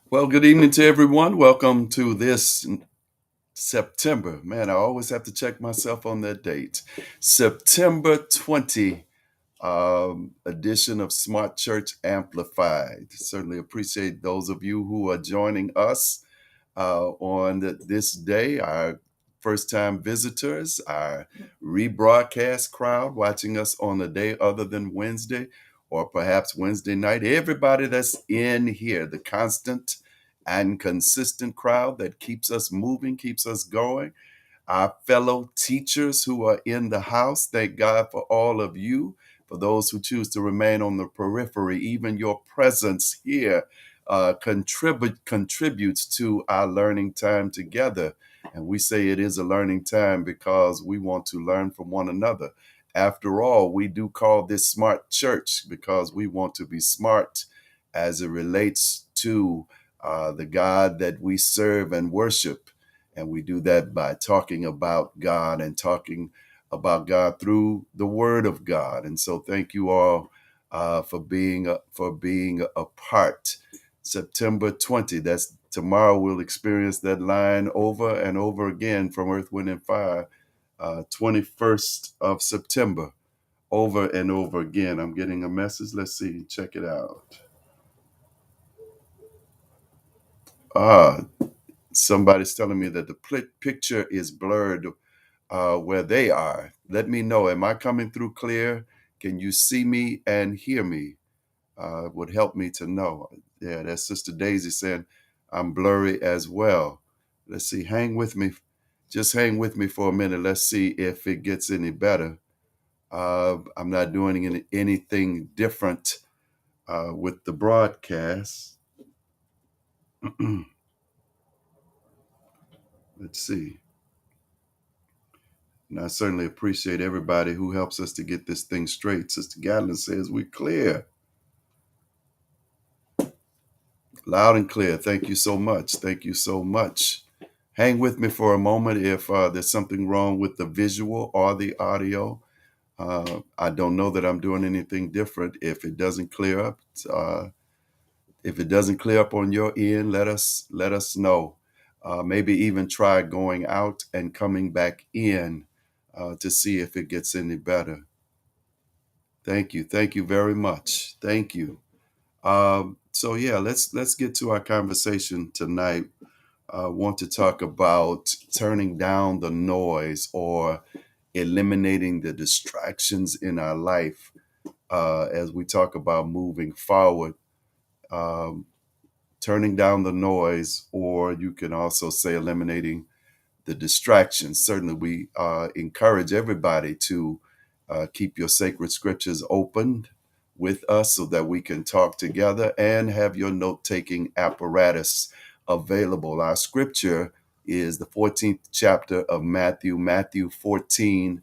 Well, good evening to everyone. Welcome to this September. Man, I always have to check myself on that date. September 20 edition of Smart Church Amplified. Certainly appreciate those of you who are joining us on this day, our first time visitors, our rebroadcast crowd watching us on a day other than Wednesday or perhaps Wednesday night. Everybody that's in here, the constant and consistent crowd that keeps us moving, keeps us going. Our fellow teachers who are in the house, thank God for all of you. For those who choose to remain on the periphery, even your presence here contributes to our learning time together. And we say it is a learning time because we want to learn from one another. After all, we do call this Smart Church because we want to be smart as it relates to the God that we serve and worship. And we do that by talking about God and talking about God through the Word of God. And so, thank you all for being a part. September 20. That's tomorrow. We'll experience that line over and over again from Earth, Wind, and Fire. 21st of September, over and over again. I'm getting a message. Let's see. Check it out. Ah, somebody's telling me that the picture is blurred where they are. Let me know. Am I coming through clear? Can you see me and hear me? It would help me to know. Yeah, that's Sister Daisy saying I'm blurry as well. Let's see. Hang with me. Just hang with me for a minute. Let's see if it gets any better. I'm not doing anything different with the broadcast. Let's see. And I certainly appreciate everybody who helps us to get this thing straight. Sister Gatlin says we're clear, loud and clear. Thank you so much. Thank you so much. Hang with me for a moment if there's something wrong with the visual or the audio. I don't know that I'm doing anything different. If it doesn't clear up on your end, let us know. Maybe even try going out and coming back in to see if it gets any better. Thank you very much. Thank you. So yeah, let's get to our conversation tonight. I want to talk about turning down the noise or eliminating the distractions in our life as we talk about moving forward. Um, Turning down the noise, or you can also say eliminating the distractions. Certainly, we encourage everybody to keep your sacred scriptures open with us so that we can talk together and have your note taking apparatus available. Our scripture is the 14th chapter of Matthew, Matthew 14,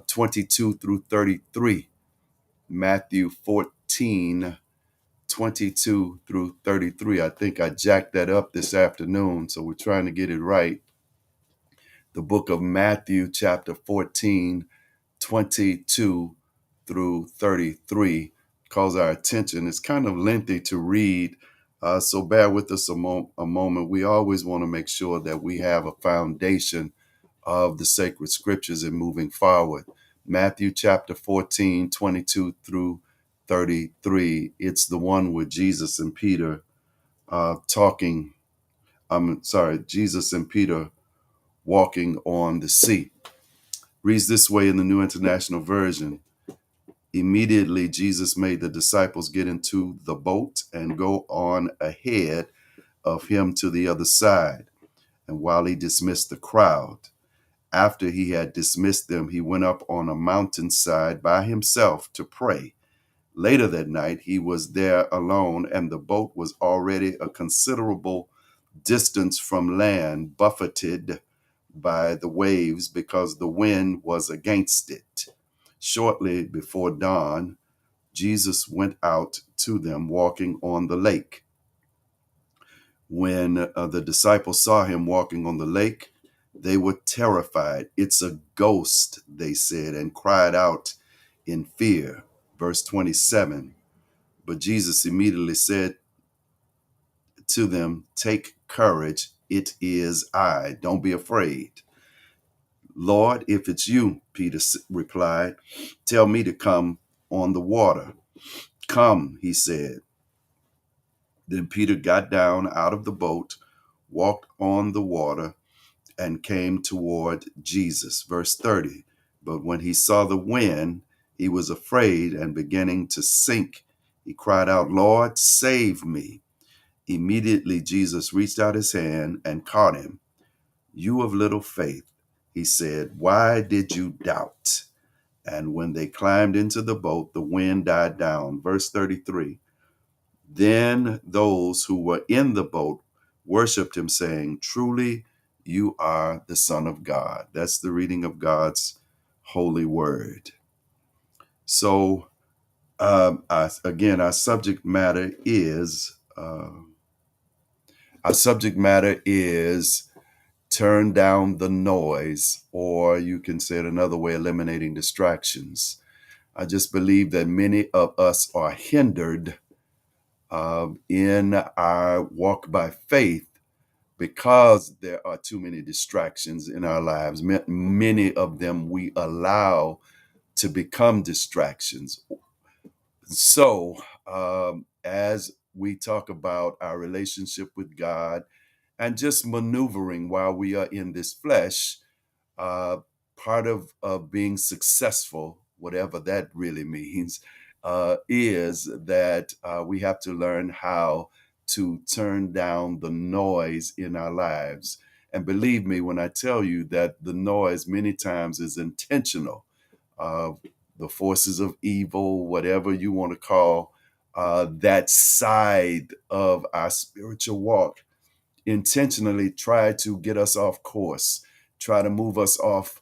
22 through 33. Matthew 14, 22 through 33. I think I jacked that up this afternoon, so we're trying to get it right. The book of Matthew, chapter 14, 22 through 33, calls our attention. It's kind of lengthy to read, so bear with us a moment. We always want to make sure that we have a foundation of the sacred scriptures in moving forward. Matthew chapter 14, 22 through 33. It's the one with Jesus and Peter talking. I'm sorry, Jesus and Peter walking on the sea. Reads this way in the New International Version. Immediately, Jesus made the disciples get into the boat and go on ahead of him to the other side. And while he dismissed the crowd, after he had dismissed them, he went up on a mountainside by himself to pray. Later that night, he was there alone, and the boat was already a considerable distance from land, buffeted by the waves because the wind was against it. Shortly before dawn, Jesus went out to them walking on the lake. When the disciples saw him walking on the lake, they were terrified. It's a ghost, they said, and cried out in fear. Verse 27. But Jesus immediately said to them, "Take courage, it is I. Don't be afraid." "Lord, if it's you," Peter replied, "tell me to come on the water." "Come," he said. Then Peter got down out of the boat, walked on the water, and came toward Jesus. Verse 30. But when he saw the wind, he was afraid and beginning to sink. He cried out, "Lord, save me." Immediately Jesus reached out his hand and caught him. "You of little faith," he said, "why did you doubt?" And when they climbed into the boat, the wind died down. Verse 33. Then those who were in the boat worshiped him, saying, "Truly, you are the Son of God." That's the reading of God's holy word. So, again, our subject matter is turn down the noise, or you can say it another way, eliminating distractions. I just believe that many of us are hindered in our walk by faith because there are too many distractions in our lives. Many of them we allow to become distractions. So, as we talk about our relationship with God and just maneuvering while we are in this flesh, uh, part of being successful, whatever that really means, is that we have to learn how to turn down the noise in our lives. And believe me when I tell you that the noise many times is intentional. Uh, the forces of evil, whatever you want to call that side of our spiritual walk, intentionally try to get us off course, try to move us off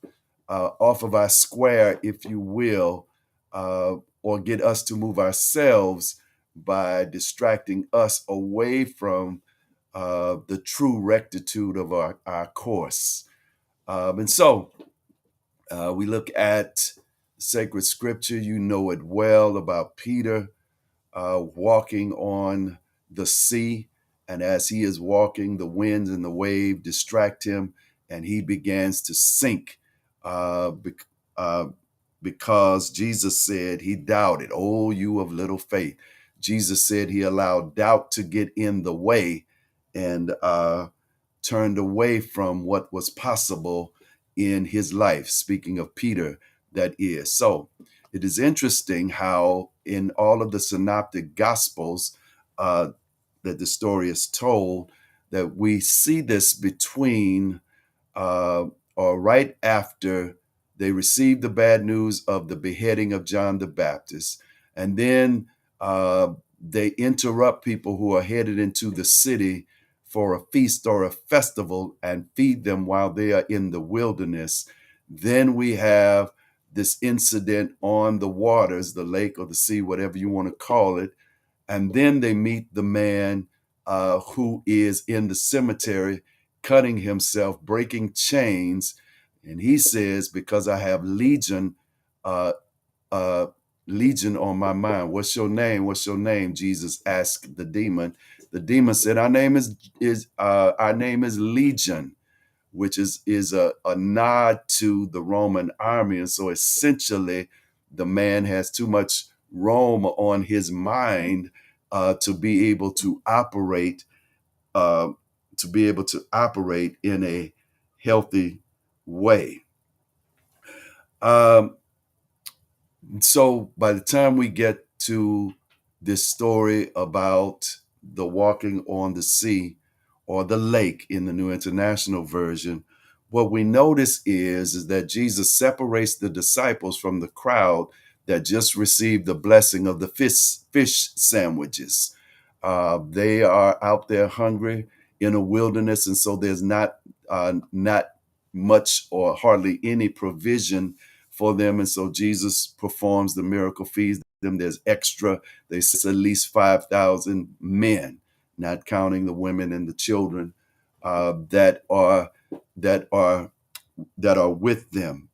of our square, if you will, or get us to move ourselves by distracting us away from the true rectitude of our course. And so we look at sacred scripture. You know it well about Peter walking on the sea. And as he is walking, the winds and the wave distract him, and he begins to sink uh, bec- uh, because Jesus said he doubted. "Oh, you of little faith." Jesus said he allowed doubt to get in the way and turned away from what was possible in his life. Speaking of Peter, that is. So, it is interesting how in all of the synoptic gospels uh, that the story is told, that we see this between uh, or right after they received the bad news of the beheading of John the Baptist. And then they interrupt people who are headed into the city for a feast or a festival and feed them while they are in the wilderness. Then we have this incident on the waters, the lake or the sea, whatever you want to call it. And then they meet the man who is in the cemetery cutting himself, breaking chains. And he says, "Because I have uh, uh, legion on my mind." "What's your name? What's your name?" Jesus asked the demon. The demon said, our name is Legion," which is a nod to the Roman army. And so essentially, the man has too much Rome on his mind to be able to operate uh, in a healthy way. Um, so by the time we get to this story about the walking on the sea or the lake in the New International Version, what we notice is that Jesus separates the disciples from the crowd that just received the blessing of the fish sandwiches. They are out there hungry in a wilderness, and so there's not much or hardly any provision for them. And so Jesus performs the miracle, feeds them. There's extra. They say at least 5,000 men, not counting the women and the children that are with them.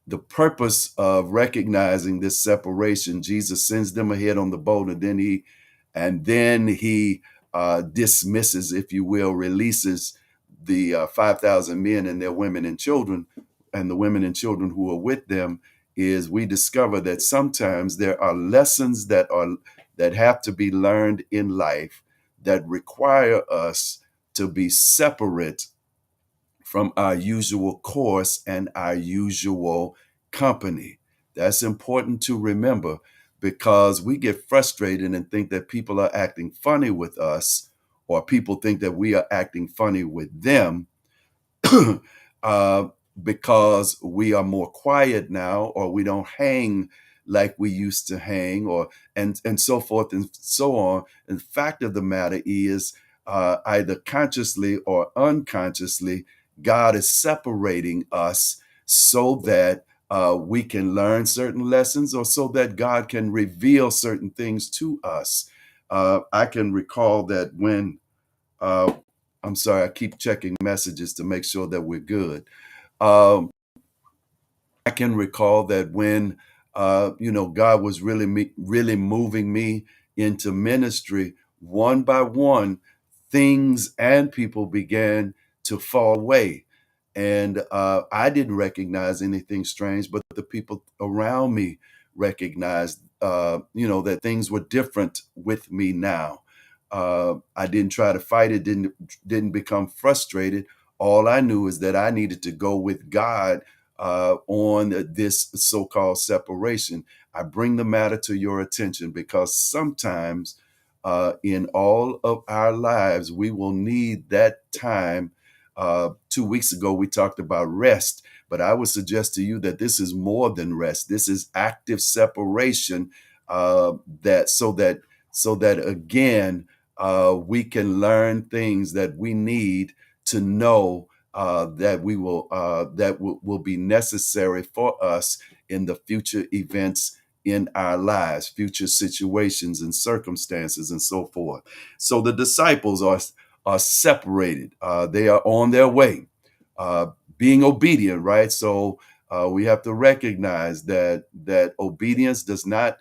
The purpose of recognizing this separation, Jesus sends them ahead on the boat, and then he dismisses, if you will, releases the 5,000 men and their women and children, and the women and children who are with them, is we discover that sometimes there are lessons that have to be learned in life that require us to be separate from our usual course and our usual company. That's important to remember, because we get frustrated and think that people are acting funny with us, or people think that we are acting funny with them uh, because we are more quiet now, or we don't hang like we used to hang, or and so forth and so on. And the fact of the matter is, either consciously or unconsciously, God is separating us so that we can learn certain lessons, or so that God can reveal certain things to us. I can recall that when I'm sorry, I keep checking messages to make sure that we're good. Um, I can recall that when God was really moving me into ministry, one by one, things and people began to fall away, and I didn't recognize anything strange, but the people around me recognized, that things were different with me now. I didn't try to fight it, didn't become frustrated. All I knew is that I needed to go with God on this so-called separation. I bring the matter to your attention because sometimes in all of our lives, we will need that time. 2 weeks ago, we talked about rest, but I would suggest to you that this is more than rest. This is active separation, that so that again, we can learn things that we need to know, that will be necessary for us in the future events in our lives, future situations and circumstances, and so forth. So the disciples are separated. They are on their way, uh, being obedient, right? So we have to recognize that obedience does not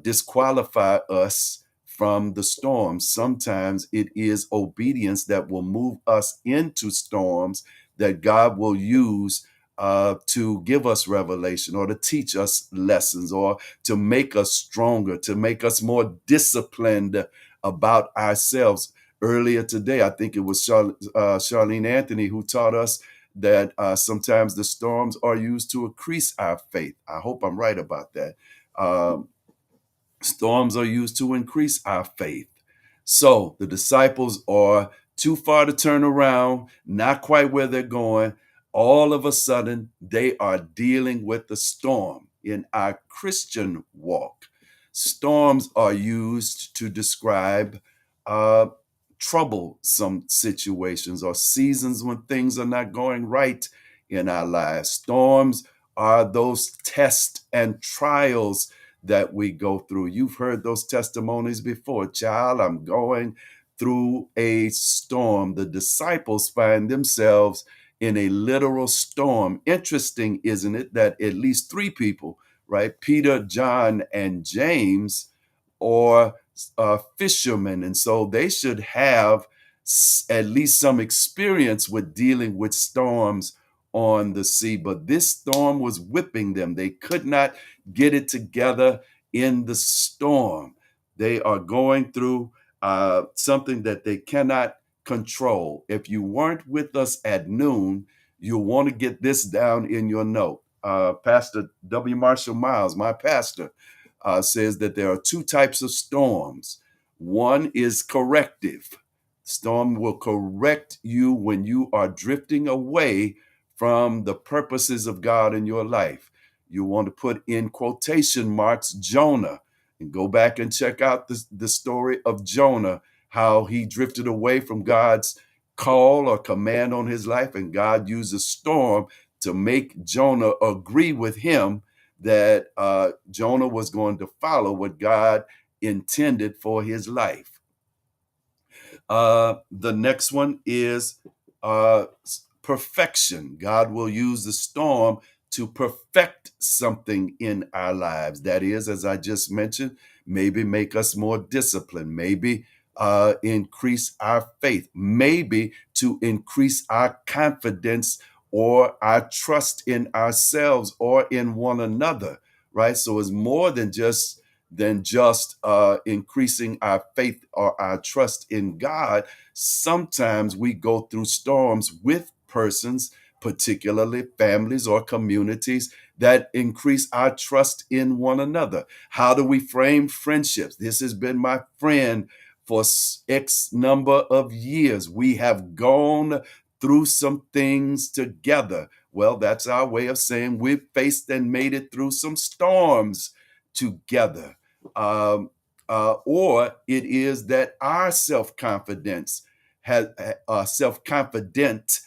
disqualify us from the storms. Sometimes it is obedience that will move us into storms that God will use to give us revelation, or to teach us lessons, or to make us stronger, to make us more disciplined about ourselves. Earlier today, I think it was Charlene Anthony who taught us that sometimes the storms are used to increase our faith. I hope I'm right about that. Um, Storms are used to increase our faith. So the disciples are too far to turn around, not quite where they're going. All of a sudden, they are dealing with the storm in our Christian walk. Storms are used to describe uh, troublesome situations, or seasons when things are not going right in our lives. Storms are those tests and trials that we go through. You've heard those testimonies before. Child, I'm going through a storm. The disciples find themselves in a literal storm. Interesting, isn't it, that at least three people, right? Peter, John, and James, or fishermen. And so they should have at least some experience with dealing with storms on the sea. But this storm was whipping them. They could not get it together in the storm. They are going through something that they cannot control. If you weren't with us at noon, you'll want to get this down in your note. Pastor W. Marshall Miles, my pastor, says that there are two types of storms. One is corrective. Storm will correct you when you are drifting away from the purposes of God in your life. You want to put in quotation marks Jonah, and go back and check out the story of Jonah, how he drifted away from God's call or command on his life, and God used a storm to make Jonah agree with him that Jonah was going to follow what God intended for his life. The next one is perfection. God will use the storm to perfect something in our lives. That is, as I just mentioned, maybe make us more disciplined, maybe increase our faith, maybe to increase our confidence or our trust in ourselves or in one another, right? So it's more than just increasing our faith or our trust in God. Sometimes we go through storms with persons, particularly families or communities, that increase our trust in one another. How do we frame friendships? This has been my friend for X number of years. We have gone through some things together. Well, that's our way of saying we've faced and made it through some storms together. Um, or it is that our self-confidence has self-confident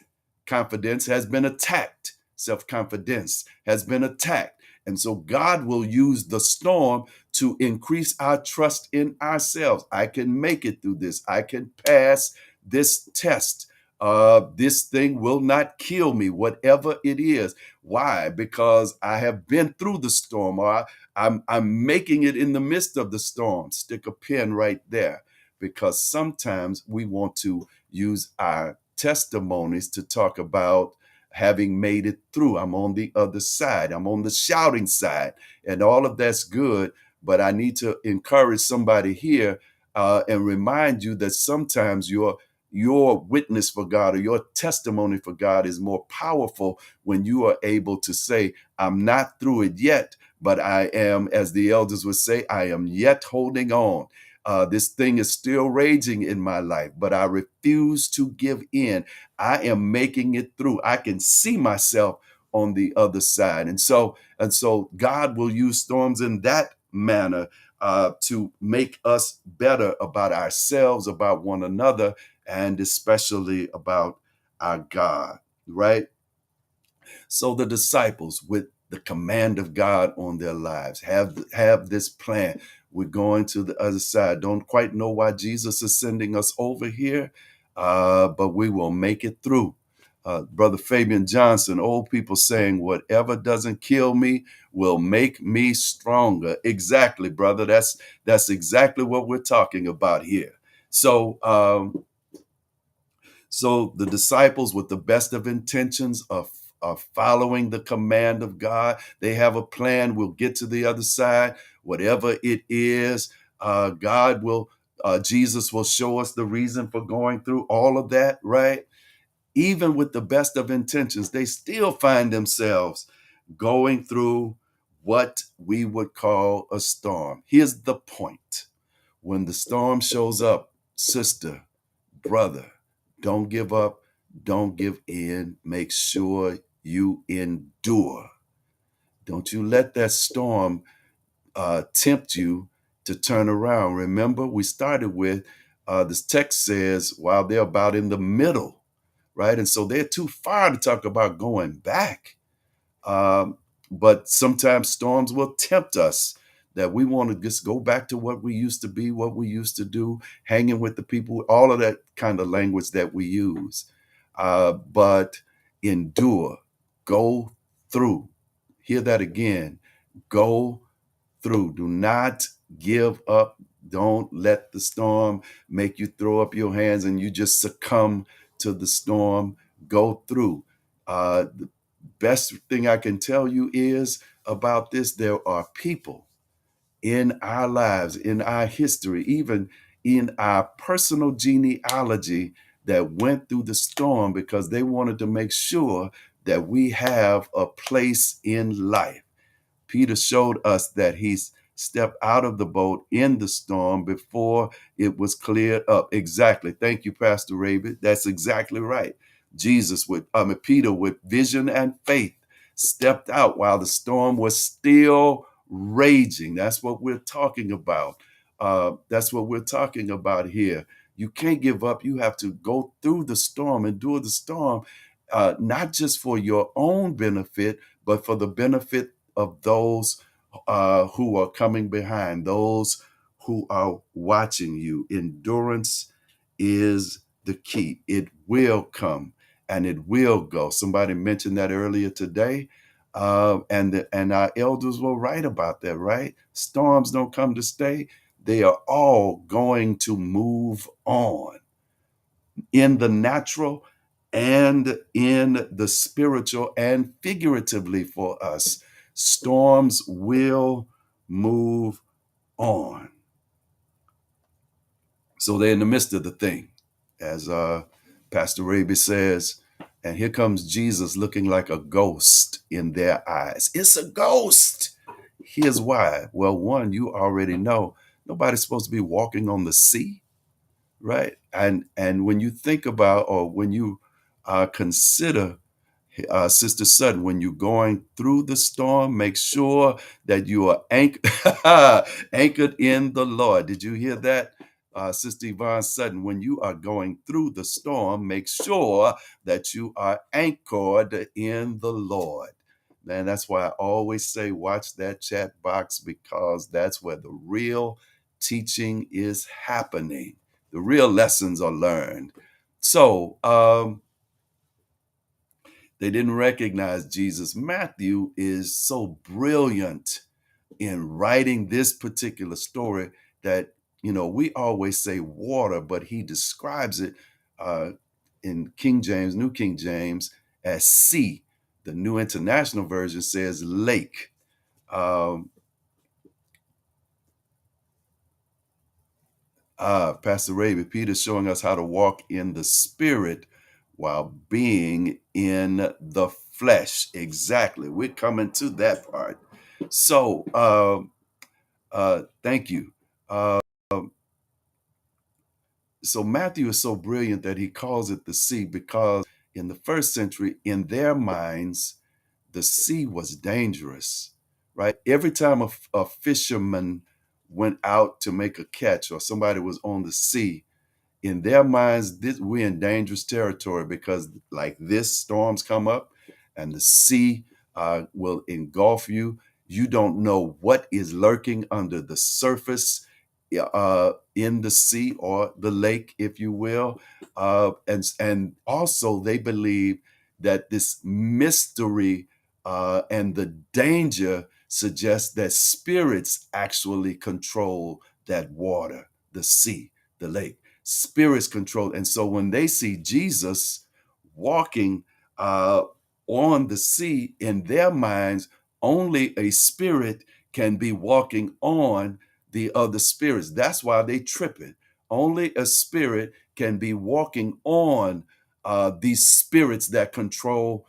confidence has been attacked. Self-confidence has been attacked. And so God will use the storm to increase our trust in ourselves. I can make it through this. I can pass this test. This thing will not kill me, whatever it is. Why? Because I have been through the storm, or I'm making it in the midst of the storm. Stick a pin right there, because sometimes we want to use our testimonies to talk about having made it through. I'm on the other side. I'm on the shouting side, and all of that's good. But I need to encourage somebody here and remind you that sometimes your witness for God or your testimony for God is more powerful when you are able to say, I'm not through it yet, but I am, as the elders would say, I am yet holding on. This thing is still raging in my life, but I refuse to give in. I am making it through. I can see myself on the other side. And so God will use storms in that manner to make us better about ourselves, about one another, and especially about our God, right? So the disciples, with the command of God on their lives, have this plan. We're going to the other side. Don't quite know why Jesus is sending us over here, but we will make it through. Brother Fabian Johnson, old people saying, whatever doesn't kill me will make me stronger. Exactly, brother. That's exactly what we're talking about here. So the disciples, with the best of intentions, are following the command of God. They have a plan. We'll get to the other side. Whatever it is, Jesus will show us the reason for going through all of that, right? Even with the best of intentions, they still find themselves going through what we would call a storm. Here's the point: when the storm shows up, sister, brother, don't give up, don't give in. Make sure you endure. Don't you let that storm tempt you to turn around. Remember, we started with this text says, while they're about in the middle, right? And so they're too far to talk about going back. Um, but sometimes storms will tempt us that we want to just go back to what we used to be, what we used to do, hanging with the people, all of that kind of language that we use. But endure, go through. Hear that again. Go through. Do not give up. Don't let the storm make you throw up your hands and you just succumb to the storm. Go through. The best thing I can tell you is about this: there are people in our lives, in our history, even in our personal genealogy, that went through the storm because they wanted to make sure that we have a place in life. Peter showed us that he stepped out of the boat in the storm before it was cleared up. Exactly. Thank you, Pastor Raven. That's exactly right. Peter, with vision and faith, stepped out while the storm was still raging. That's what we're talking about. That's what we're talking about here. You can't give up. You have to go through the storm, endure the storm, not just for your own benefit, but for the benefit of those who are coming behind, those who are watching you. Endurance is the key. It will come and it will go. Somebody mentioned that earlier today. And our elders were right about that, right? Storms don't come to stay. they are all going to move on in the natural and in the spiritual and figuratively for us. Storms will move on. So they're in the midst of the thing, as Pastor Raby says, and here comes Jesus looking like a ghost in their eyes. It's a ghost. Here's why. Well, one, you already know nobody's supposed to be walking on the sea, right? And when you think about, or when you consider, Sister Sutton, when you're going through the storm, make sure that you are anchored in the Lord. Did you hear that? Sister Yvonne Sutton, when you are going through the storm, make sure that you are anchored in the Lord. Man, that's why I always say, watch that chat box, because that's where the real teaching is happening. The real lessons are learned. So, they didn't recognize Jesus. Matthew is so brilliant in writing this particular story that, we always say water, but he describes it uh, in King James, New King James, as sea. The New International Version says lake. Um, Pastor Raby, Peter's showing us how to walk in the spirit while being in the flesh. Exactly. We're coming to that part. So, thank you. Uh, so Matthew is so brilliant that he calls it the sea, because in the first century, in their minds, the sea was dangerous, right? Every time a fisherman went out to make a catch, or somebody was on the sea, in their minds, we're in dangerous territory, because like this, storms come up and the sea will engulf you. You don't know what is lurking under the surface in the sea or the lake, if you will. And also they believe that this mystery and the danger suggests that spirits actually control that water, the sea, the lake. Spirits control. And so when they see Jesus walking uh, on the sea, in their minds, only a spirit can be walking on the other spirits. That's why they tripping. Only a spirit can be walking on these spirits that control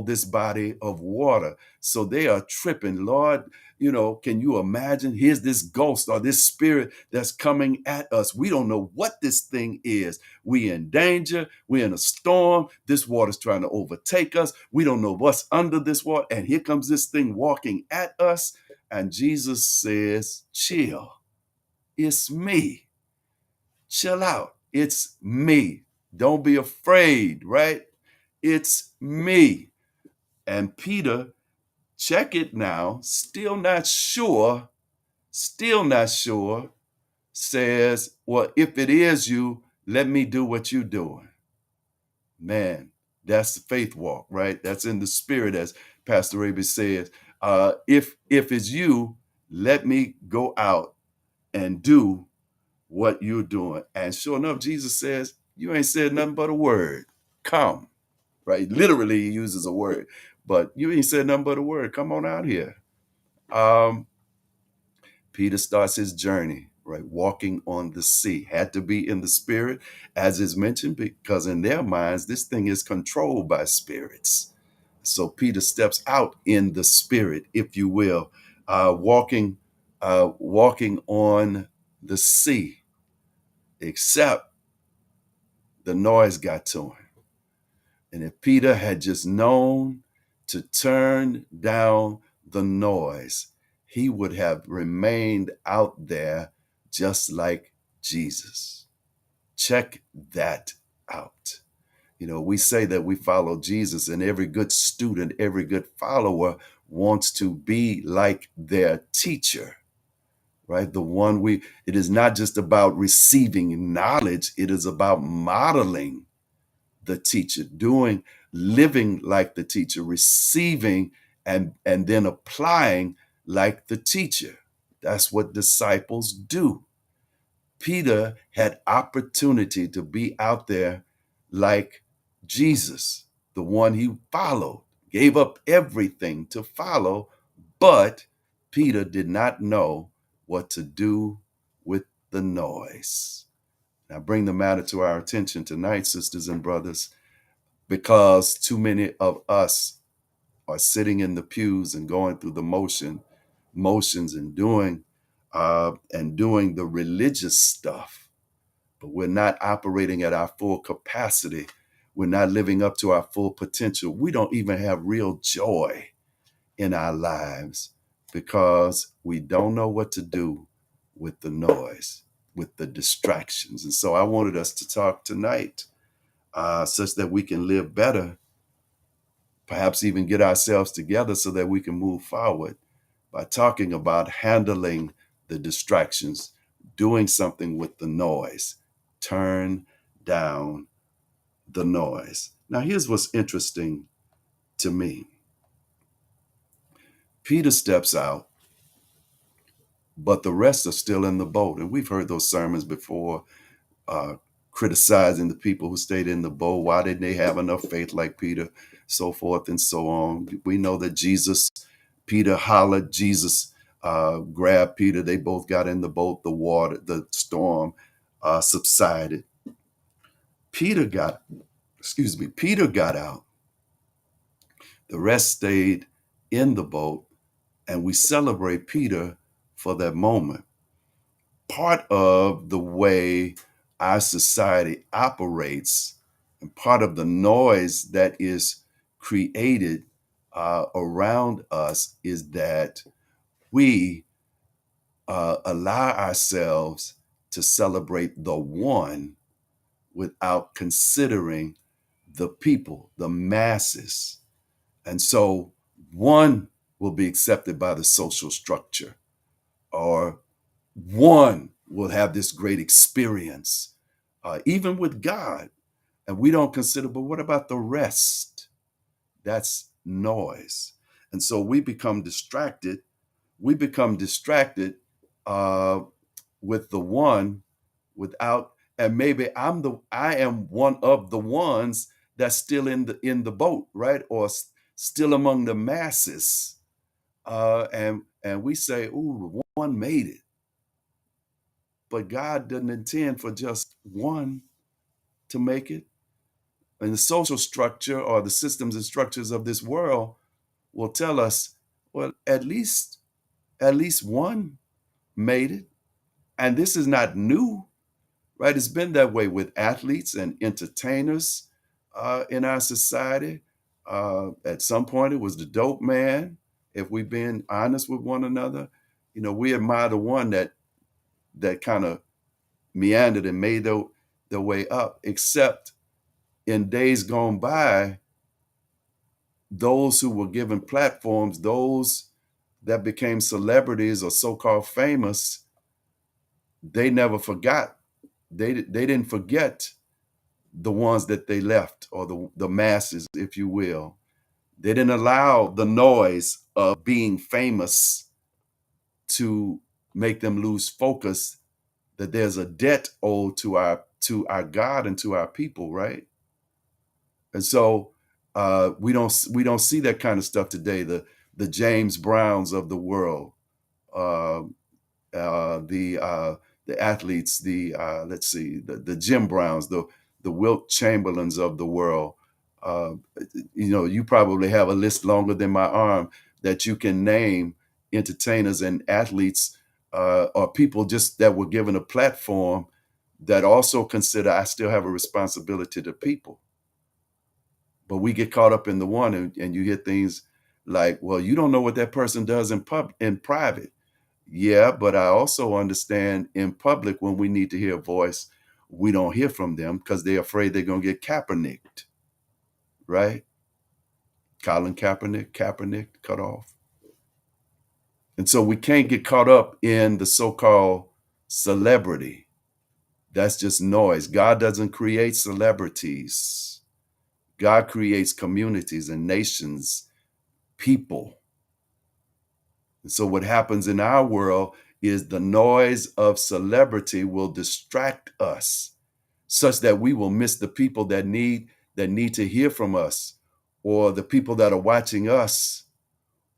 this body of water. So they are tripping. Lord, can you imagine? Here's this ghost or this spirit that's coming at us. We don't know what this thing is. We in danger. We're in a storm. This water's trying to overtake us. We don't know what's under this water. And here comes this thing walking at us. And Jesus says, chill. It's me. Chill out. It's me. Don't be afraid, right? It's me. And Peter, check it now, still not sure, says, well, if it is you, let me do what you're doing. Man, that's the faith walk, right? That's in the spirit, as Pastor Raby says. If it's you, let me go out and do what you're doing. And sure enough, Jesus says, you ain't said nothing but a word. Come, right? Literally, he uses a word, but you ain't said nothing but a word. Come on out here. Um, Peter starts his journey, right? Walking on the sea. Had to be in the spirit, as is mentioned, because in their minds, this thing is controlled by spirits. So Peter steps out in the spirit, if you will, walking on the sea, except the noise got to him. And if Peter had just known to turn down the noise, he would have remained out there just like Jesus. Check that out. We say that we follow Jesus, and every good student, every good follower wants to be like their teacher, right? It is not just about receiving knowledge, it is about modeling the teacher, living like the teacher, receiving and then applying like the teacher. That's what disciples do. Peter had opportunity to be out there like Jesus, the one he followed, gave up everything to follow, but Peter did not know what to do with the noise. Now, bring the matter to our attention tonight, sisters and brothers, because too many of us are sitting in the pews and going through the motions and doing the religious stuff, but we're not operating at our full capacity. We're not living up to our full potential. We don't even have real joy in our lives because we don't know what to do with the noise, with the distractions. And so I wanted us to talk tonight such that we can live better, perhaps even get ourselves together so that we can move forward by talking about handling the distractions, doing something with the noise. Turn down the noise. Now, here's what's interesting to me. Peter steps out, but the rest are still in the boat. And we've heard those sermons before, uh, criticizing the people who stayed in the boat. Why didn't they have enough faith like Peter? So forth and so on. We know that Peter hollered, Jesus grabbed Peter. They both got in the boat. The storm subsided. Peter got, Peter got out. The rest stayed in the boat, and we celebrate Peter for that moment. Part of the way our society operates and part of the noise that is created around us is that we allow ourselves to celebrate the one without considering the people, the masses. And so one will be accepted by the social structure, or one will have this great experience, even with God. And we don't consider, but what about the rest? That's noise. And so we become distracted. We become distracted uh, with the one without, and maybe I am one of the ones that's still in the boat, right? Or still among the masses. And we say, ooh, one made it. But God didn't intend for just one to make it. And the social structure or the systems and structures of this world will tell us, well, at least one made it. And this is not new, right? It's been that way with athletes and entertainers in our society. At some point, it was the dope man. If we've been honest with one another, we admire the one that kind of meandered and made their way up. Except in days gone by, those who were given platforms, those that became celebrities or so-called famous, they never forgot. They didn't forget the ones that they left, or the masses, if you will. They didn't allow the noise of being famous to make them lose focus that there's a debt owed to our God and to our people, right? And so we don't see that kind of stuff today. The James Browns of the world, uh, the athletes, the Jim Browns, the Wilt Chamberlains of the world. Uh, you probably have a list longer than my arm that you can name entertainers and athletes, or people just that were given a platform that also consider I still have a responsibility to people. But we get caught up in the one, and you hear things like, well, you don't know what that person does in private. Yeah, but I also understand in public when we need to hear a voice, we don't hear from them because they're afraid they're going to get Kaepernicked, right? Colin Kaepernick cut off. And so we can't get caught up in the so-called celebrity. That's just noise. God doesn't create celebrities. God creates communities and nations, people. And so what happens in our world is the noise of celebrity will distract us such that we will miss the people that need to hear from us, or the people that are watching us,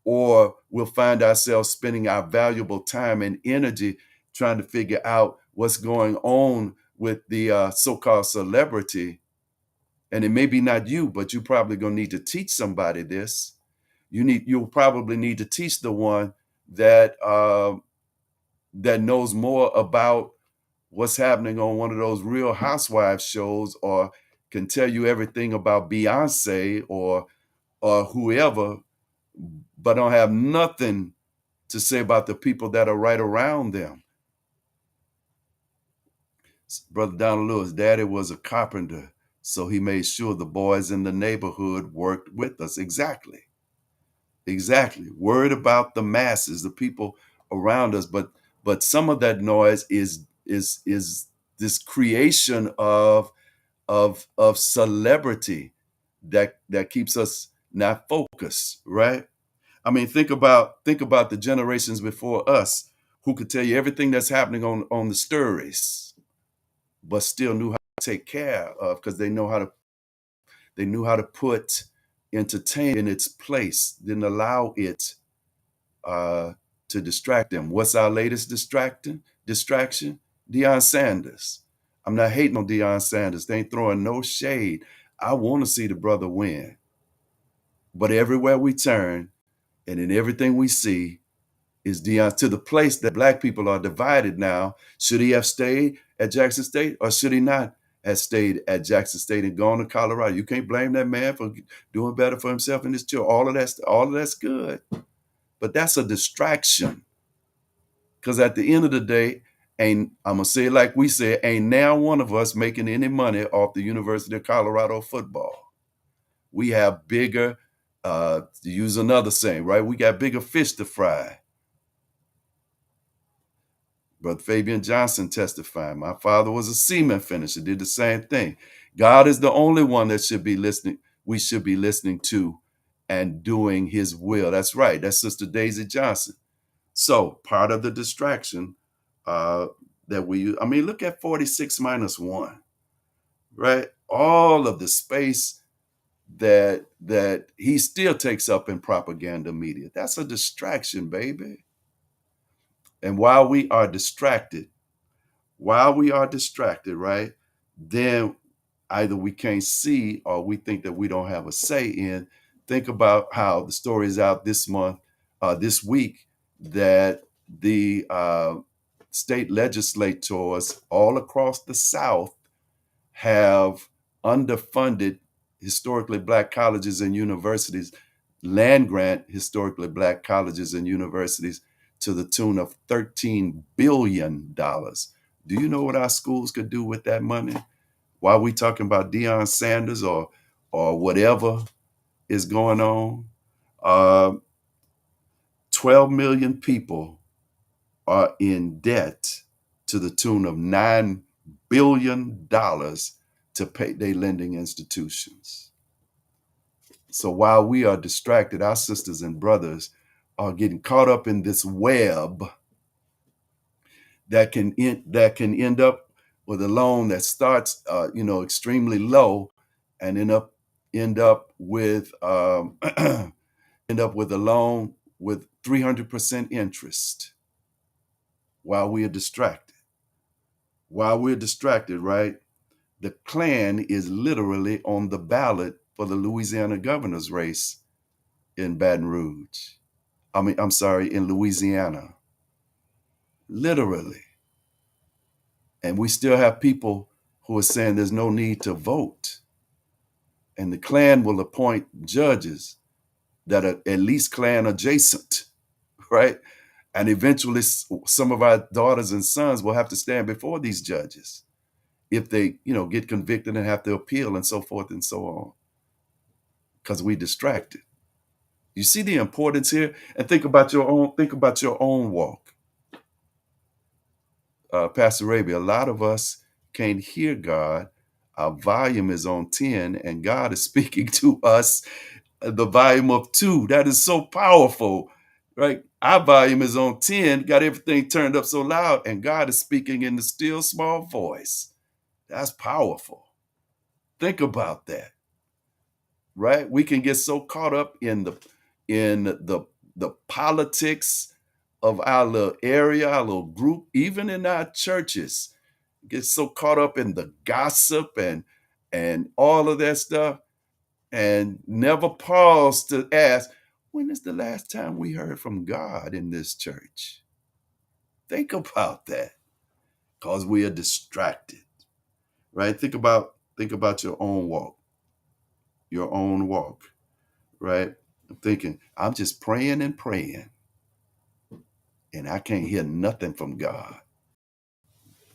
or we'll find ourselves spending our valuable time and energy trying to figure out what's going on with the so-called celebrity. And it may be not you, but you probably gonna need to teach somebody this. You'll probably need to teach the one that knows more about what's happening on one of those Real Housewives shows, or can tell you everything about Beyonce or whoever, but don't have nothing to say about the people that are right around them. Brother Donald Lewis, Daddy was a carpenter, so he made sure the boys in the neighborhood worked with us. Exactly. Exactly. Worried about the masses, the people around us, but some of that noise is this creation of celebrity that keeps us not focused, right? I mean, think about the generations before us who could tell you everything that's happening on the stories, but still knew how to take care of, because they knew how to put entertainment in its place, didn't allow it uh, to distract them. What's our latest distraction? Deion Sanders. I'm not hating on Deion Sanders. They ain't throwing no shade. I want to see the brother win. But everywhere we turn and in everything we see is Deion, to the place that black people are divided now. Should he have stayed at Jackson State, or should he not have stayed at Jackson State and gone to Colorado? You can't blame that man for doing better for himself and his children. All of that's good. But that's a distraction. Because at the end of the day, ain't I'm gonna say it like we said, ain't now one of us making any money off the University of Colorado football. We have bigger, to use another saying, right? We got bigger fish to fry. Brother Fabian Johnson testifying. My father was a cement finisher, did the same thing. God is the only one that should be listening. We should be listening to and doing his will. That's right. That's Sister Daisy Johnson. So part of the distraction that we use, I mean, look at 46 minus one, right? All of the space that he still takes up in propaganda media. That's a distraction, baby. And while we are distracted, right, then either we can't see or we think that we don't have a say in. Think about how the story is out this week, that the state legislators all across the South have underfunded historically black colleges and universities, land grant historically black colleges and universities to the tune of $13 billion. Do you know what our schools could do with that money? Why are we talking about Deion Sanders or whatever is going on? Uh, 12 million people are in debt to the tune of $9 billion to pay their lending institutions. So while we are distracted, our sisters and brothers are getting caught up in this web that can end up with a loan that starts, extremely low, and end up with end up with a loan with 300% interest while we are distracted. While we're distracted, right? The Klan is literally on the ballot for the Louisiana governor's race in Baton Rouge. I'm sorry, in Louisiana. Literally. And we still have people who are saying there's no need to vote. And the Klan will appoint judges that are at least Klan adjacent, right? And eventually, some of our daughters and sons will have to stand before these judges if they, get convicted and have to appeal and so forth and so on, because we distracted. You see the importance here, and think about your own. Think about your own walk, Pastor Arabia. A lot of us can't hear God. Our volume is on 10, and God is speaking to us the volume of 2. That is so powerful, right? Our volume is on 10, got everything turned up so loud, and God is speaking in the still small voice. That's powerful. Think about that, right? We can get so caught up in the politics of our little area, our little group, even in our churches. Get so caught up in the gossip and all of that stuff, and never pause to ask, when is the last time we heard from God in this church? Think about that, because we are distracted, right? Think about your own walk, right? I'm thinking, I'm just praying and praying, and I can't hear nothing from God.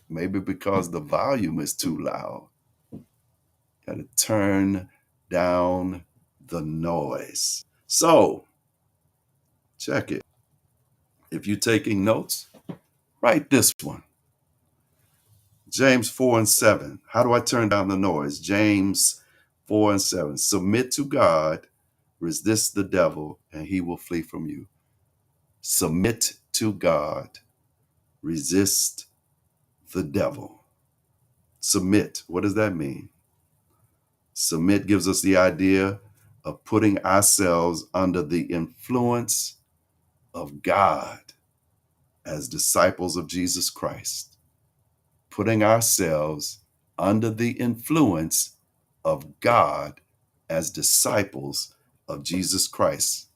Maybe because the volume is too loud. Got to turn down the noise. So, check it. If you're taking notes, write this one. James 4 and 7. How do I turn down the noise? James 4 and 7. Submit to God, resist the devil, and he will flee from you. Submit to God, resist the devil. Submit. What does that mean? Submit gives us the idea of putting ourselves under the influence of God as disciples of Jesus Christ. Putting ourselves under the influence of God as disciples of Jesus Christ.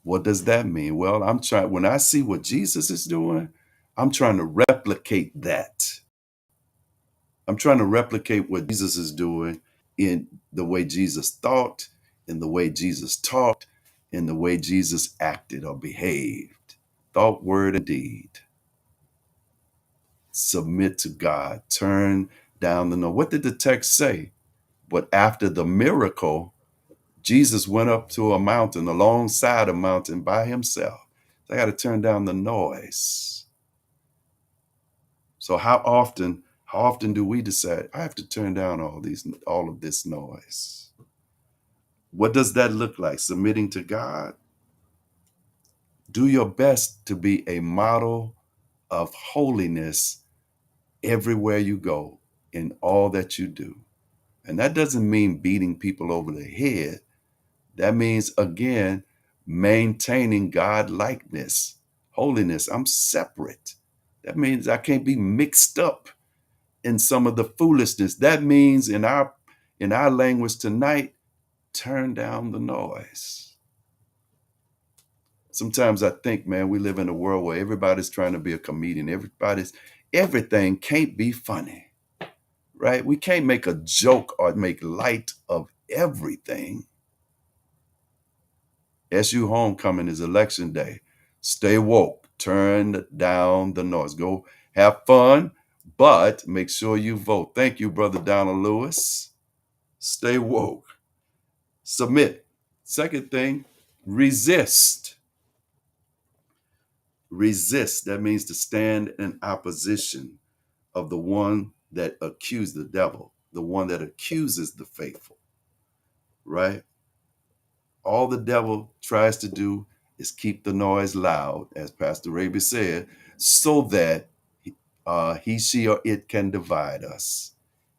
What does that mean? Well, when I see what Jesus is doing, I'm trying to replicate that. I'm trying to replicate what Jesus is doing in the way Jesus thought, in the way Jesus talked, in the way Jesus acted or behaved. Thought, word, and deed. Submit to God. Turn down the no. What did the text say? But after the miracle, Jesus went up to a mountain, alongside a mountain by himself. So I got to turn down the noise. So how often do we decide I have to turn down all of this noise? What does that look like? Submitting to God. Do your best to be a model of holiness everywhere you go, in all that you do. And that doesn't mean beating people over the head. That means, again, maintaining God likeness, holiness. I'm separate. That means I can't be mixed up in some of the foolishness. That means in our language tonight, turn down the noise. Sometimes I think, man, we live in a world where everybody's trying to be a comedian. Everything can't be funny, right? We can't make a joke or make light of everything. SU homecoming is election day. Stay woke. Turn down the noise. Go have fun, but make sure you vote. Thank you, Brother Donald Lewis. Stay woke. Submit. Second thing, resist. Resist. That means to stand in opposition of the one that accused the devil, the one that accuses the faithful, right? All the devil tries to do is keep the noise loud, as Pastor Raby said, so that he, she, or it can divide us.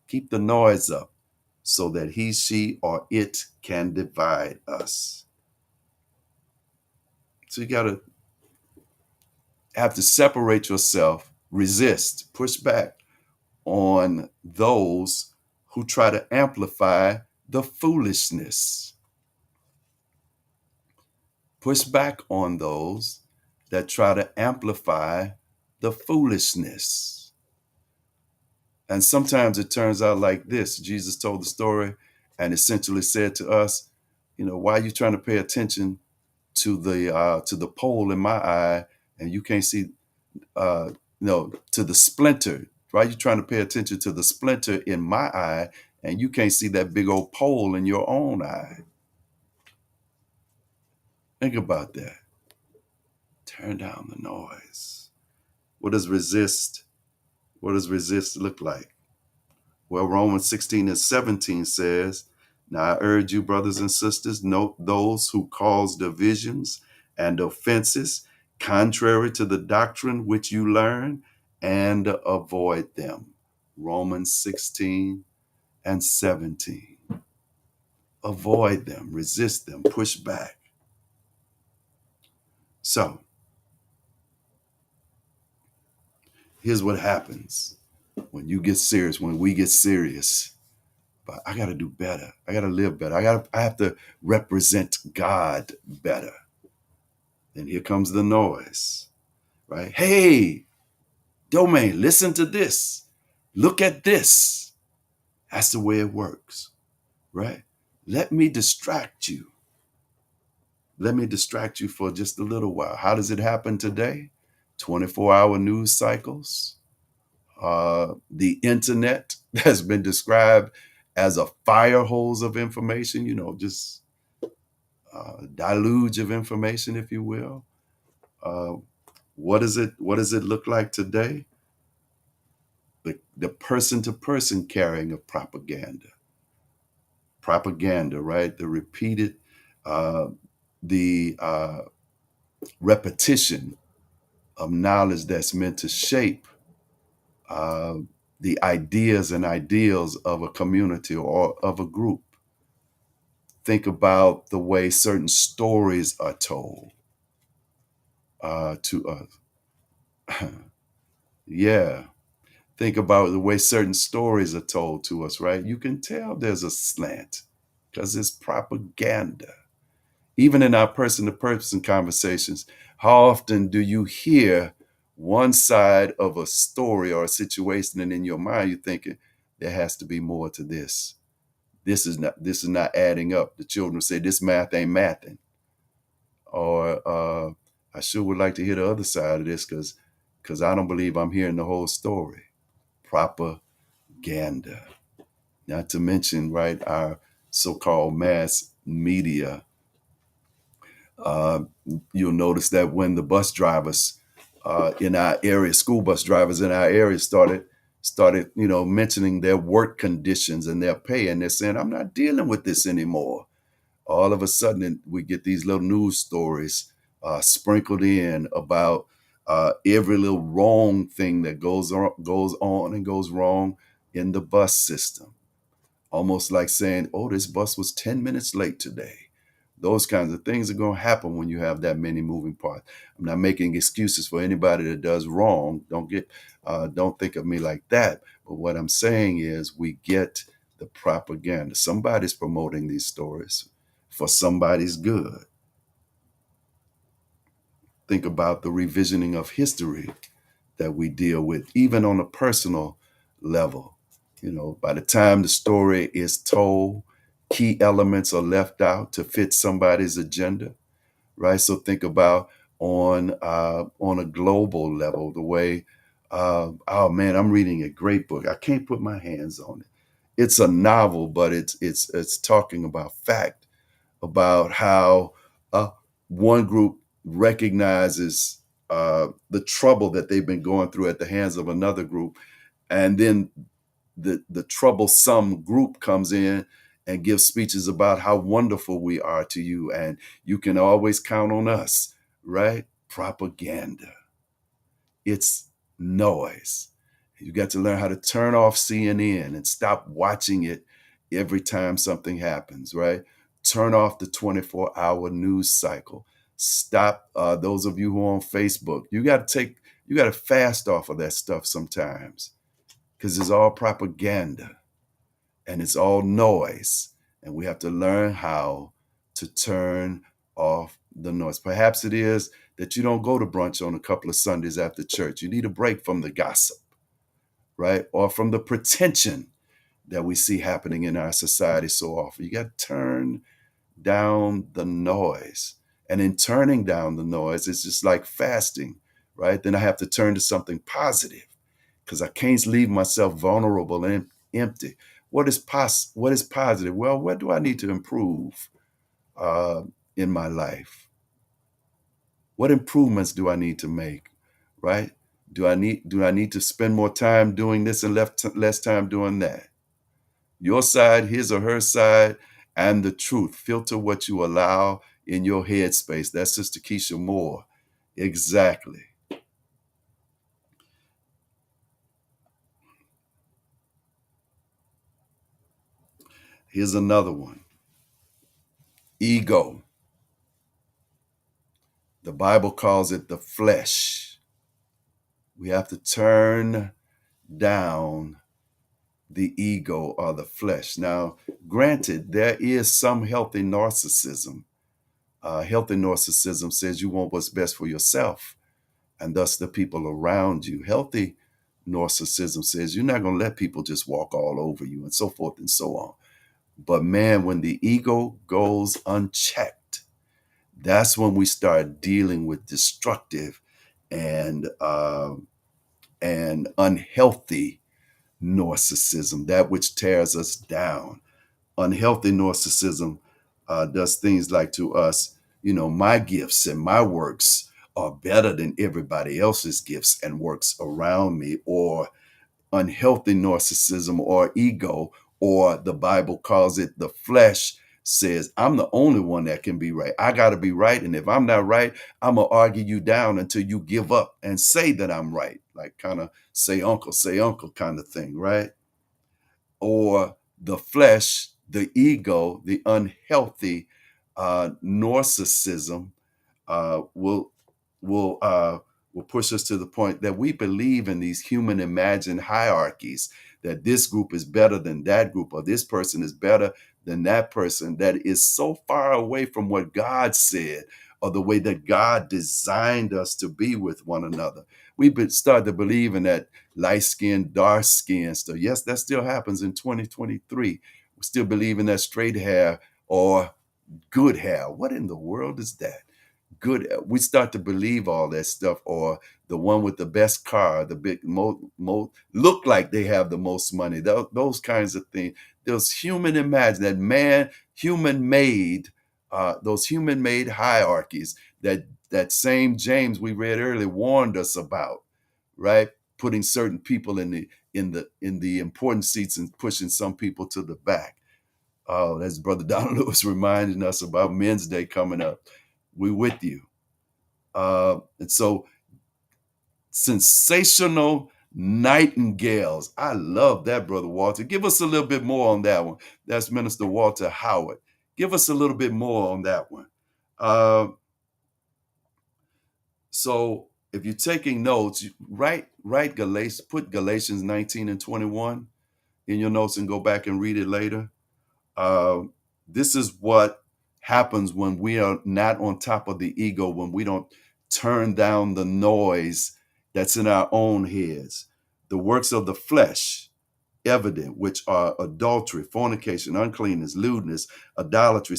Keep the noise up so that he, she, or it can divide us. So you got to have to separate yourself, resist, push back on those who try to amplify the foolishness. Push back on those that try to amplify the foolishness. And sometimes it turns out like this. Jesus told the story and essentially said to us, why are you trying to pay attention to the pole in my eye, and you can't see to the splinter? Why are you trying to pay attention to the splinter in my eye, and you can't see that big old pole in your own eye? Think about that. Turn down the noise. What does resist look like? Well, Romans 16 and 17 says, now I urge you, brothers and sisters, note those who cause divisions and offenses contrary to the doctrine which you learn, and avoid them. Romans 16 and 17. Avoid them, resist them, push back. So here's what happens when you get serious, when we get serious. But I got to do better. I got to live better. I have to represent God better. Then here comes the noise, right? Hey, domain, listen to this. Look at this. That's the way it works, right? Let me distract you. Let me distract you for just a little while. How does it happen today? 24-hour news cycles. The internet has been described as a fire hose of information, just deluge of information, if you will. Uh, what does it look like today? The person to person carrying of propaganda, right? The repeated, uh, the repetition of knowledge that's meant to shape uh, the ideas and ideals of a community or of a group. Think about the way certain stories are told to us. Yeah. Think about the way certain stories are told to us, right? You can tell there's a slant because it's propaganda. Even in our person to person conversations, how often do you hear one side of a story or a situation, and in your mind you're thinking there has to be more to this. This is not adding up. The children say this math ain't mathing, or I sure would like to hear the other side of this because I don't believe I'm hearing the whole story. Propaganda. Not to mention, right, our so-called mass media. Uh, you'll notice that when the bus drivers in our area, school bus drivers in our area started, mentioning their work conditions and their pay, and they're saying, "I'm not dealing with this anymore." All of a sudden, we get these little news stories sprinkled in about every little wrong thing that goes on and goes wrong in the bus system. Almost like saying, "Oh, this bus was 10 minutes late today." Those kinds of things are going to happen when you have that many moving parts. I'm not making excuses for anybody that does wrong. Don't think of me like that. But what I'm saying is, we get the propaganda. Somebody's promoting these stories for somebody's good. Think about the revisioning of history that we deal with, even on a personal level. By the time the story is told, key elements are left out to fit somebody's agenda, right? So think about on a global level, the way. Oh man, I'm reading a great book. I can't put my hands on it. It's a novel, but it's talking about fact, about how uh, one group recognizes the trouble that they've been going through at the hands of another group, and then the troublesome group comes in and gives speeches about how wonderful we are to you, and you can always count on us, right? Propaganda. It's noise. You got to learn how to turn off CNN and stop watching it every time something happens, right? Turn off the 24-hour news cycle. Stop. Those of you who are on Facebook, you got to fast off of that stuff sometimes because it's all propaganda and it's all noise. And we have to learn how to turn off the noise. Perhaps it is that you don't go to brunch on a couple of Sundays after church. You need a break from the gossip, right? Or from the pretension that we see happening in our society so often. You got to turn down the noise. And in turning down the noise, it's just like fasting, right? Then I have to turn to something positive because I can't leave myself vulnerable and empty. What is positive? Well, what do I need to improve uh, in my life? What improvements do I need to make? Right? Do I need to spend more time doing this and less time doing that? Your side, his or her side, and the truth. Filter what you allow in your headspace. That's Sister Keisha Moore Exactly. Here's another one. Ego. The Bible calls it the flesh. We have to turn down the ego or the flesh. Now, granted, there is some healthy narcissism. Healthy narcissism says you want what's best for yourself and thus the people around you. Healthy narcissism says you're not going to let people just walk all over you and so forth and so on. But man, when the ego goes unchecked, that's when we start dealing with destructive and unhealthy narcissism, that which tears us down. Unhealthy narcissism does things like to us, my gifts and my works are better than everybody else's gifts and works around me, or unhealthy narcissism or ego, or the Bible calls it the flesh, says, I'm the only one that can be right. I got to be right. And if I'm not right, I'm going to argue you down until you give up and say that I'm right. Like kind of say uncle kind of thing, right? Or the flesh, the ego, the unhealthy narcissism uh, will will uh, will push us to the point that we believe in these human imagined hierarchies, that this group is better than that group, or this person is better than that person, that is so far away from what God said or the way that God designed us to be with one another. We start to believe in that light skin, dark skin stuff. Yes, that still happens in 2023. We still believe in that straight hair or good hair. What in the world is that? Good. We start to believe all that stuff, or the one with the best car, the big look like they have the most money. Those kinds of things. Those human imagine that man, human made, those human made hierarchies that same James we read earlier warned us about, right? Putting certain people in the important seats and pushing some people to the back. Oh, that's Brother Don Lewis reminding us about Men's Day coming up. We with you. And so sensational nightingales. I love that, Brother Walter. Give us a little bit more on that one. That's Minister Walter Howard. Give us a little bit more on that one. Uh, so if you're taking notes, write Galatians, put Galatians 19 and 21 in your notes and go back and read it later. Uh, this is what happens when we are not on top of the ego, when we don't turn down the noise that's in our own heads. The works of the flesh, evident, which are adultery, fornication, uncleanness, lewdness, idolatry,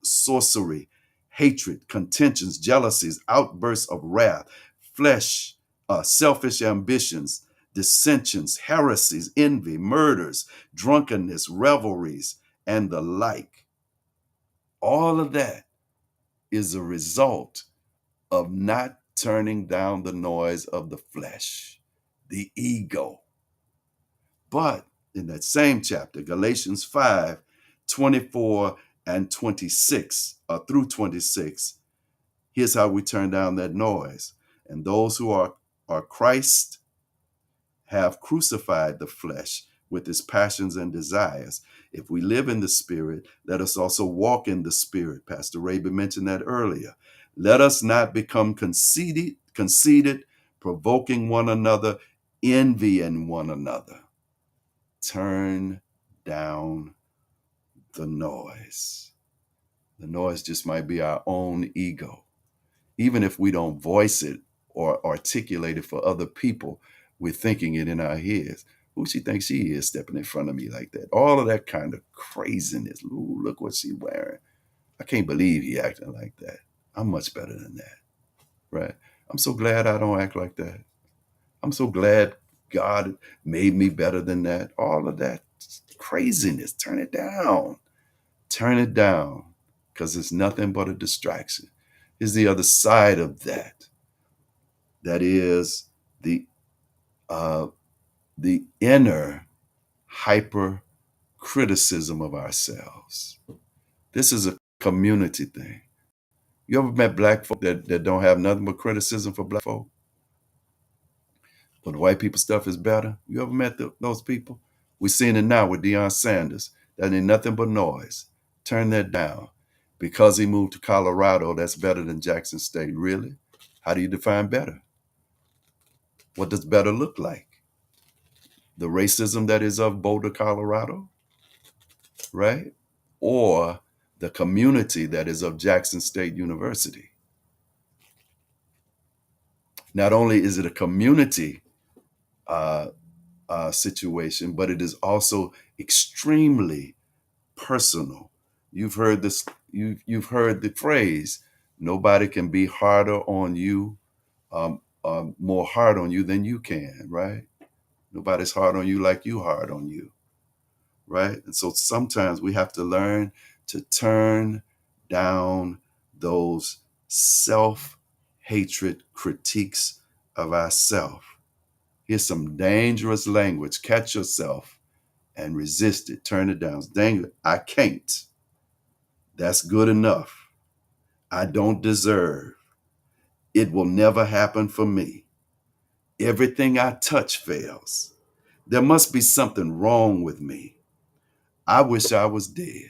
sorcery, hatred, contentions, jealousies, outbursts of wrath, flesh, selfish ambitions, dissensions, heresies, envy, murders, drunkenness, revelries, and the like. All of that is a result of not turning down the noise of the flesh, the ego. But in that same chapter, Galatians 5:24 and 26, through 26, here's how we turn down that noise. And those who are Christ have crucified the flesh with its passions and desires. If we live in the Spirit, let us also walk in the Spirit. Pastor Raby mentioned that earlier. Let us not become conceited, provoking one another, envying one another. Turn down the noise. The noise just might be our own ego. Even if we don't voice it or articulate it for other people, we're thinking it in our heads. Who she thinks she is stepping in front of me like that? All of that kind of craziness. Ooh, look what she's wearing. I can't believe he acting like that. I'm much better than that, right? I'm so glad I don't act like that. I'm so glad God made me better than that. All of that craziness. Turn it down. Turn it down, because it's nothing but a distraction. Is the other side of that. That is the uh, the inner hyper criticism of ourselves. This is a community thing. You ever met black folk that don't have nothing but criticism for black folk? But the white people stuff is better. You ever met those people? We're seeing it now with Deion Sanders. That ain't nothing but noise. Turn that down. Because he moved to Colorado, that's better than Jackson State. Really? How do you define better? What does better look like? The racism that is of Boulder, Colorado, right? Or the community that is of Jackson State University. Not only is it a community uh, situation, but it is also extremely personal. You've heard this. You've heard the phrase, "Nobody can be harder on you, more hard on you than you can." Right? Nobody's hard on you like you hard on you. Right? And so sometimes we have to learn to turn down those self hatred critiques of ourselves. Here's some dangerous language. Catch yourself and resist it. Turn it down. Dang it, I can't. That's good enough. I don't deserve. It will never happen for me. Everything I touch fails. There must be something wrong with me. I wish I was dead.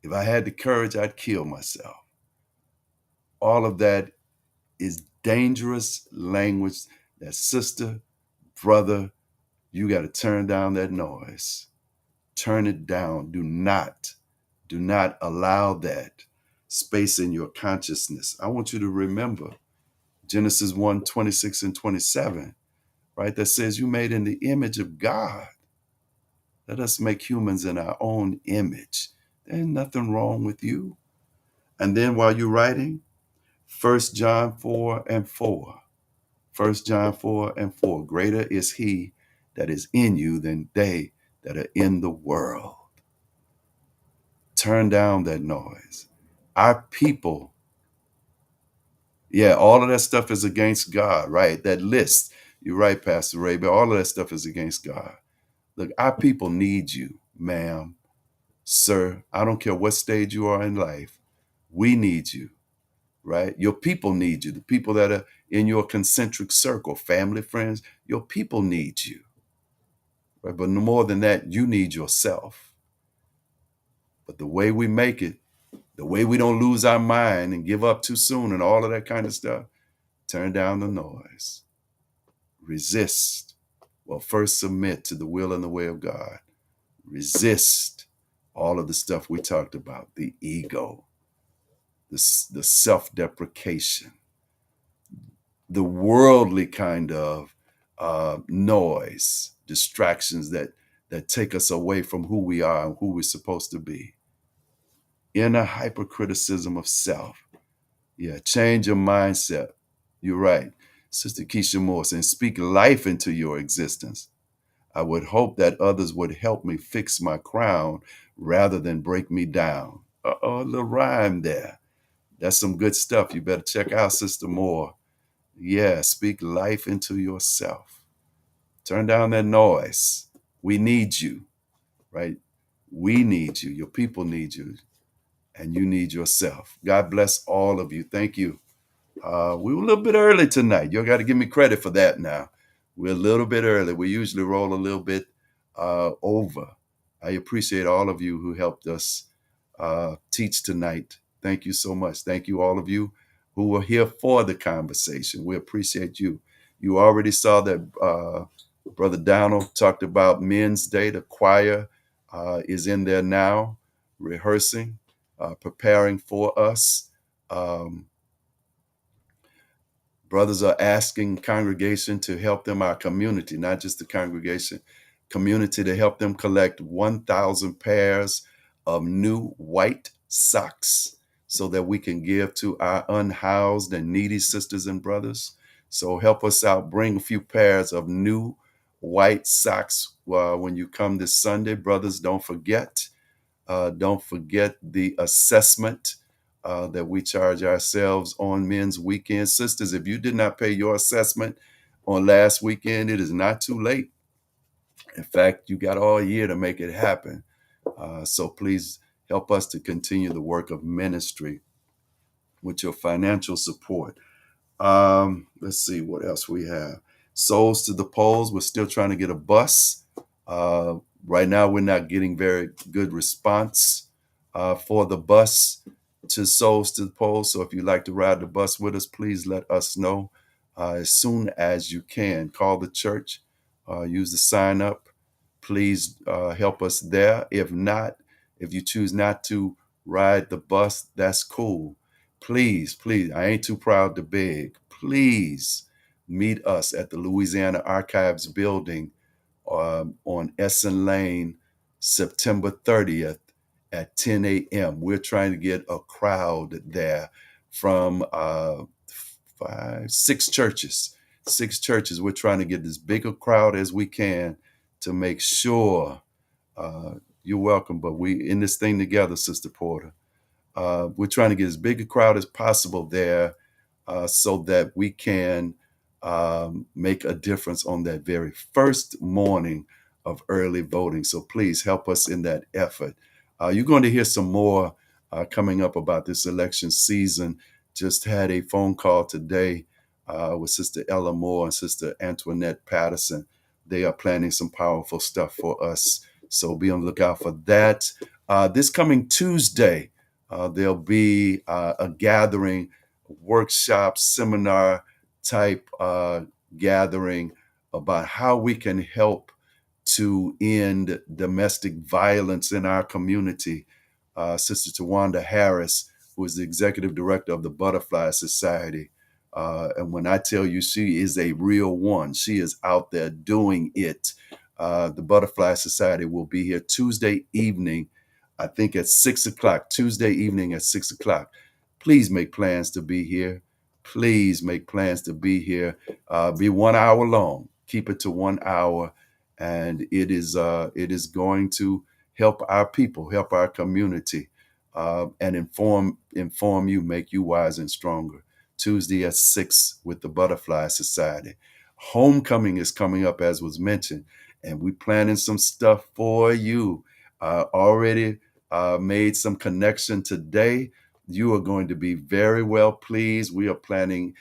If I had the courage, I'd kill myself. All of that is dangerous language that sister, brother, you got to turn down that noise. Turn it down. Do not allow that space in your consciousness. I want you to remember Genesis 1:26 and 27, right? That says you made in the image of God. Let us make humans in our own image. There ain't nothing wrong with you. And then while you're writing, 1 John 4 and 4. 1 John 4 and 4. Greater is he that is in you than they that are in the world. Turn down that noise. Our people, yeah, all of that stuff is against God, right? That list, you're right, Pastor Ray, but all of that stuff is against God. Look, our people need you, ma'am, sir. I don't care what stage you are in life. We need you, right? Your people need you. The people that are in your concentric circle, family, friends, your people need you, right? But no more than that, you need yourself. But the way we make it, the way we don't lose our mind and give up too soon and all of that kind of stuff, turn down the noise. Resist. Well, first submit to the will and the way of God. Resist all of the stuff we talked about, the ego, the self-deprecation, the worldly kind of noise, distractions that take us away from who we are and who we're supposed to be. Inner hypercriticism of self. Yeah, change your mindset. You're right. Sister Keisha Moore saying, speak life into your existence. I would hope that others would help me fix my crown rather than break me down. Uh-oh, a little rhyme there. That's some good stuff. You better check out Sister Moore. Yeah, speak life into yourself. Turn down that noise. We need you, right? We need you. Your people need you, and you need yourself. God bless all of you. Thank you. We were a little bit early tonight. You got to give me credit for that now. We're a little bit early. We usually roll a little bit over. I appreciate all of you who helped us teach tonight. Thank you so much. Thank you, all of you who were here for the conversation. We appreciate you. You already saw that Brother Donald talked about Men's Day. The choir is in there now, rehearsing, preparing for us. Brothers are asking congregation to help them, our community, not just the congregation, community, to help them collect 1,000 pairs of new white socks so that we can give to our unhoused and needy sisters and brothers. So help us out. Bring a few pairs of new white socks when you come this Sunday. Brothers, don't forget. Don't forget the assessment that we charge ourselves on Men's Weekend. Sisters, if you did not pay your assessment on last weekend, it is not too late. In fact, you got all year to make it happen. So please help us to continue the work of ministry with your financial support. Let's see what else we have. Souls to the polls. We're still trying to get a bus. Right now, we're not getting very good response for the bus to Souls to the polls. So if you'd like to ride the bus with us, please let us know as soon as you can. Call the church, use the sign up. Please help us there. If not, if you choose not to ride the bus, that's cool. Please, please, I ain't too proud to beg. Please meet us at the Louisiana Archives building on Essen Lane, September 30th at 10 a.m. We're trying to get a crowd there from six churches. Six churches. We're trying to get as big a crowd as we can to make sure you're welcome. But we in this thing together, Sister Porter. We're trying to get as big a crowd as possible there so that we can make a difference on that very first morning of early voting. So please help us in that effort. You're going to hear some more coming up about this election season. Just had a phone call today with Sister Ella Moore and Sister Antoinette Patterson. They are planning some powerful stuff for us. So be on the lookout for that. This coming Tuesday, there'll be a gathering, workshop, seminar type gathering about how we can help to end domestic violence in our community. Sister Tawanda Harris, who is the executive director of the Butterfly Society. And when I tell you she is a real one, she is out there doing it. The Butterfly Society will be here Tuesday evening, I think at 6 o'clock, Tuesday evening at 6 o'clock. Please make plans to be here. Please make plans to be here. Be 1 hour long. Keep it to 1 hour, and it is going to help our people, help our community, and inform you, make you wise and stronger. Tuesday at 6 with the Butterfly Society. Homecoming is coming up, as was mentioned, and we're planning some stuff for you. Already made some connection today. You are going to be very well pleased. We are planning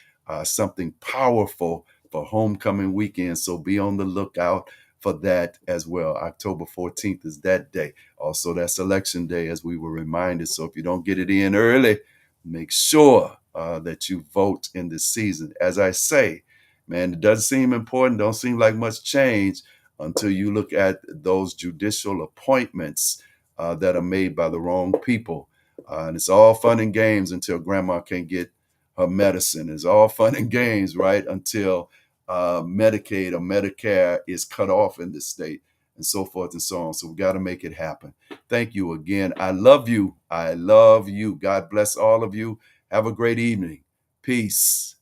something powerful for homecoming weekend, so be on the lookout for that as well. October 14th is that day. Also, that's election day, as we were reminded. So if you don't get it in early, make sure that you vote in this season. As I say, man, it doesn't seem important, don't seem like much change until you look at those judicial appointments that are made by the wrong people. And it's all fun and games until grandma can't get her medicine. It's all fun and games, right? Until Medicaid or Medicare is cut off in this state, and so forth and so on. So we got to make it happen. Thank you again. I love you. I love you. God bless all of you. Have a great evening. Peace.